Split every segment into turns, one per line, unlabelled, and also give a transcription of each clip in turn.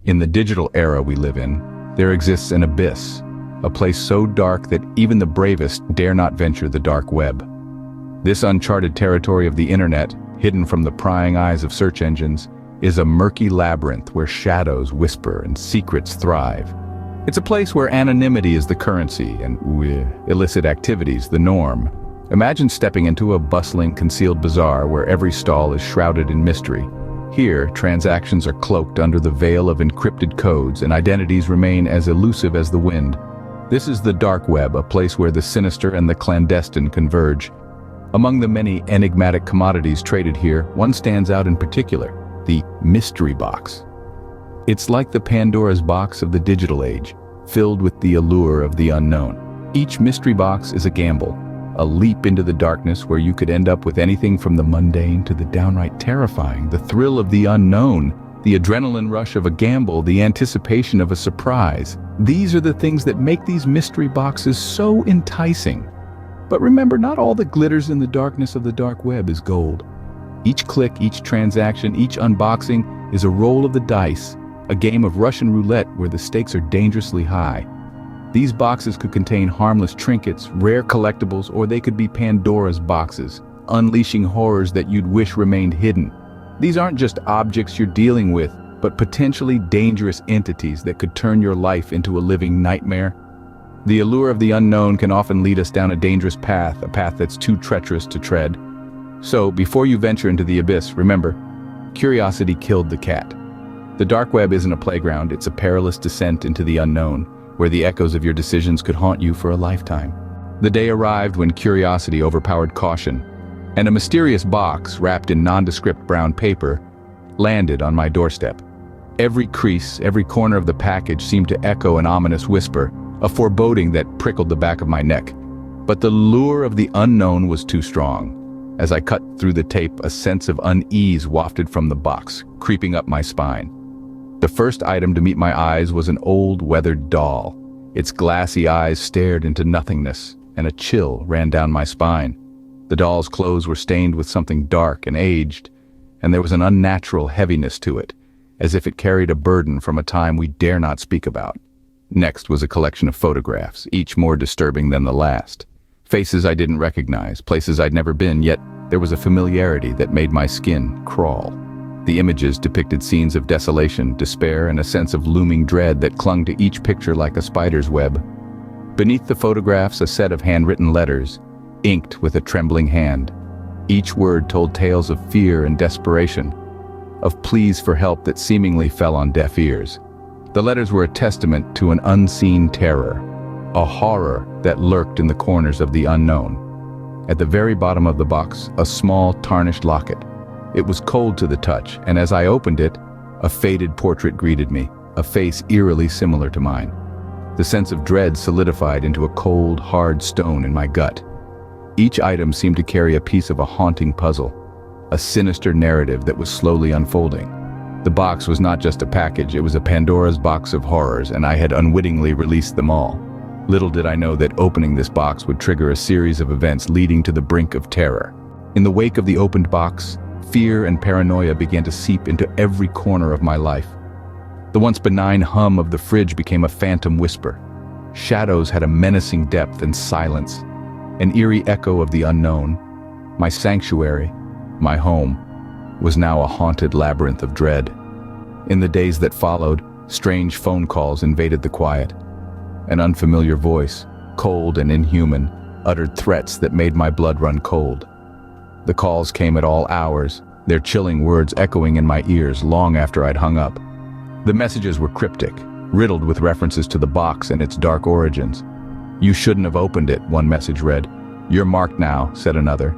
In the digital era we live in, there exists an abyss, a place so dark that even the bravest dare not venture the dark web. This uncharted territory of the internet, hidden from the prying eyes of search engines, is a murky labyrinth where shadows whisper and secrets thrive. It's a place where anonymity is the currency and illicit activities the norm. Imagine stepping into a bustling, concealed bazaar where every stall is shrouded in mystery. Here, transactions are cloaked under the veil of encrypted codes and identities remain as elusive as the wind. This is the dark web, a place where the sinister and the clandestine converge. Among the many enigmatic commodities traded here, one stands out in particular, the mystery box. It's like the Pandora's box of the digital age, filled with the allure of the unknown. Each mystery box is a gamble, a leap into the darkness where you could end up with anything from the mundane to the downright terrifying, the thrill of the unknown, the adrenaline rush of a gamble, the anticipation of a surprise. These are the things that make these mystery boxes so enticing. But remember, not all that glitters in the darkness of the dark web is gold. Each click, each transaction, each unboxing is a roll of the dice, a game of Russian roulette where the stakes are dangerously high. These boxes could contain harmless trinkets, rare collectibles, or they could be Pandora's boxes, unleashing horrors that you'd wish remained hidden. These aren't just objects you're dealing with, but potentially dangerous entities that could turn your life into a living nightmare. The allure of the unknown can often lead us down a dangerous path, a path that's too treacherous to tread. So, before you venture into the abyss, remember, curiosity killed the cat. The dark web isn't a playground, it's a perilous descent into the unknown, where the echoes of your decisions could haunt you for a lifetime. The day arrived when curiosity overpowered caution, and a mysterious box wrapped in nondescript brown paper landed on my doorstep. Every crease, every corner of the package seemed to echo an ominous whisper, a foreboding that prickled the back of my neck. But the lure of the unknown was too strong. As I cut through the tape, a sense of unease wafted from the box, creeping up my spine. The first item to meet my eyes was an old, weathered doll. Its glassy eyes stared into nothingness, and a chill ran down my spine. The doll's clothes were stained with something dark and aged, and there was an unnatural heaviness to it, as if it carried a burden from a time we dare not speak about. Next was a collection of photographs, each more disturbing than the last. Faces I didn't recognize, places I'd never been, yet there was a familiarity that made my skin crawl. The images depicted scenes of desolation, despair, and a sense of looming dread that clung to each picture like a spider's web. Beneath the photographs, a set of handwritten letters, inked with a trembling hand. Each word told tales of fear and desperation, of pleas for help that seemingly fell on deaf ears. The letters were a testament to an unseen terror, a horror that lurked in the corners of the unknown. At the very bottom of the box, a small, tarnished locket. It was cold to the touch, and as I opened it, a faded portrait greeted me, a face eerily similar to mine. The sense of dread solidified into a cold, hard stone in my gut. Each item seemed to carry a piece of a haunting puzzle, a sinister narrative that was slowly unfolding. The box was not just a package, it was a Pandora's box of horrors, and I had unwittingly released them all. Little did I know that opening this box would trigger a series of events leading to the brink of terror. In the wake of the opened box, fear and paranoia began to seep into every corner of my life. The once benign hum of the fridge became a phantom whisper. Shadows had a menacing depth and silence, an eerie echo of the unknown. My sanctuary, my home, was now a haunted labyrinth of dread. In the days that followed, strange phone calls invaded the quiet. An unfamiliar voice, cold and inhuman, uttered threats that made my blood run cold. The calls came at all hours, their chilling words echoing in my ears long after I'd hung up. The messages were cryptic, riddled with references to the box and its dark origins. "You shouldn't have opened it," one message read. "You're marked now," said another.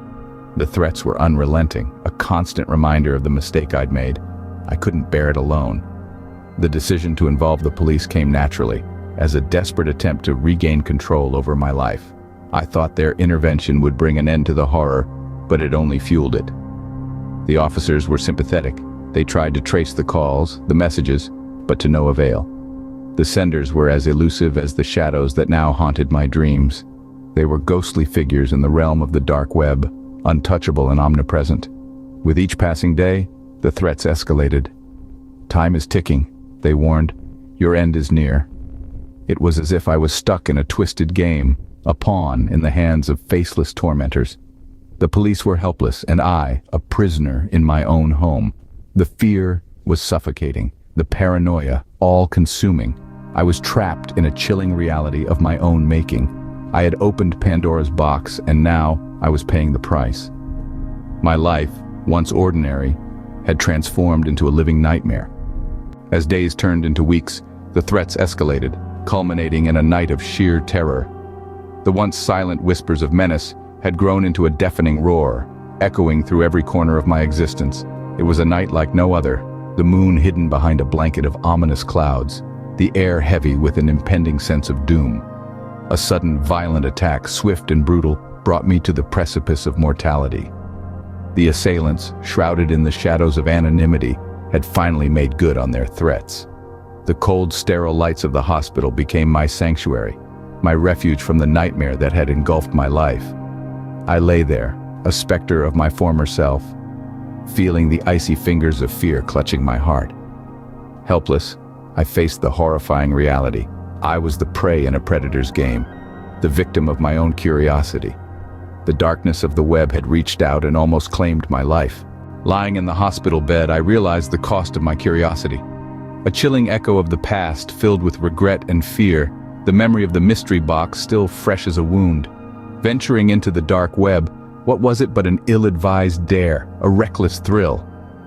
The threats were unrelenting, a constant reminder of the mistake I'd made. I couldn't bear it alone. The decision to involve the police came naturally, as a desperate attempt to regain control over my life. I thought their intervention would bring an end to the horror, but it only fueled it. The officers were sympathetic. They tried to trace the calls, the messages, but to no avail. The senders were as elusive as the shadows that now haunted my dreams. They were ghostly figures in the realm of the dark web, untouchable and omnipresent. With each passing day, the threats escalated. "Time is ticking. they warned. "Your end is near." It was as if I was stuck in a twisted game, a pawn in the hands of faceless tormentors. The police were helpless, and I, a prisoner in my own home. The fear was suffocating, the paranoia all-consuming. I was trapped in a chilling reality of my own making. I had opened Pandora's box, and now I was paying the price. My life, once ordinary, had transformed into a living nightmare. As days turned into weeks, the threats escalated, culminating in a night of sheer terror. The once silent whispers of menace had grown into a deafening roar, echoing through every corner of my existence. It was a night like no other, the moon hidden behind a blanket of ominous clouds, the air heavy with an impending sense of doom. A sudden, violent attack, swift and brutal, brought me to the precipice of mortality. The assailants, shrouded in the shadows of anonymity, had finally made good on their threats. The cold, sterile lights of the hospital became my sanctuary, my refuge from the nightmare that had engulfed my life. I lay there, a specter of my former self, feeling the icy fingers of fear clutching my heart. Helpless, I faced the horrifying reality. I was the prey in a predator's game, the victim of my own curiosity. The darkness of the web had reached out and almost claimed my life. Lying in the hospital bed, I realized the cost of my curiosity. A chilling echo of the past filled with regret and fear, the memory of the mystery box still fresh as a wound. Venturing into the dark web, what was it but an ill-advised dare, a reckless thrill?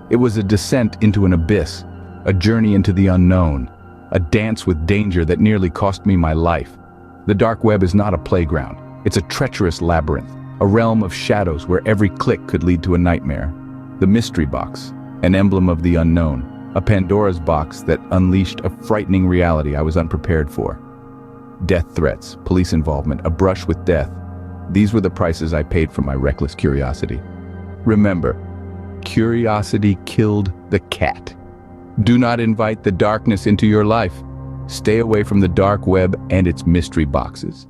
It was a descent into an abyss, a journey into the unknown, a dance with danger that nearly cost me my life. The dark web is not a playground. It's a treacherous labyrinth, a realm of shadows where every click could lead to a nightmare. The mystery box, an emblem of the unknown, a Pandora's box that unleashed a frightening reality I was unprepared for. Death threats, police involvement, a brush with death. These were the prices I paid for my reckless curiosity. Remember, curiosity killed the cat. Do not invite the darkness into your life. Stay away from the dark web and its mystery boxes.